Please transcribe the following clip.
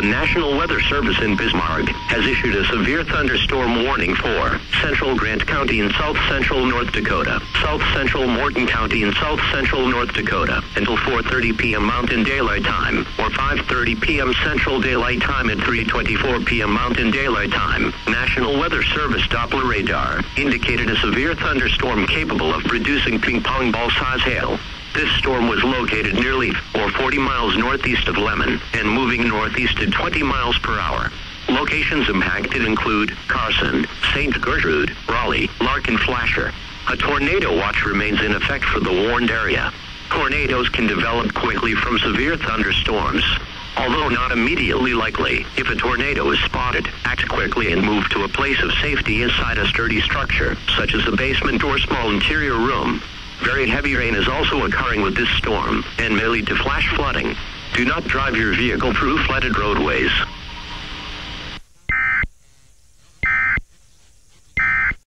The National Weather Service in Bismarck has issued a severe thunderstorm warning for central Grant County in south central North Dakota, south central Morton County in south central North Dakota until 4:30 p.m. Mountain Daylight Time or 5:30 p.m. Central Daylight Time at 3:24 p.m. Mountain Daylight Time. National Weather Service Doppler radar indicated a severe thunderstorm capable of producing ping-pong ball-size hail. This storm was located nearly 40 miles northeast of Lemon and moving northeast at 20 miles per hour. Locations impacted include Carson, St. Gertrude, Raleigh, Larkin, Flasher. A tornado watch remains in effect for the warned area. Tornadoes can develop quickly from severe thunderstorms. Although not immediately likely, if a tornado is spotted, act quickly and move to a place of safety inside a sturdy structure, such as a basement or small interior room. Very heavy rain is also occurring with this storm and may lead to flash flooding. Do not drive your vehicle through flooded roadways.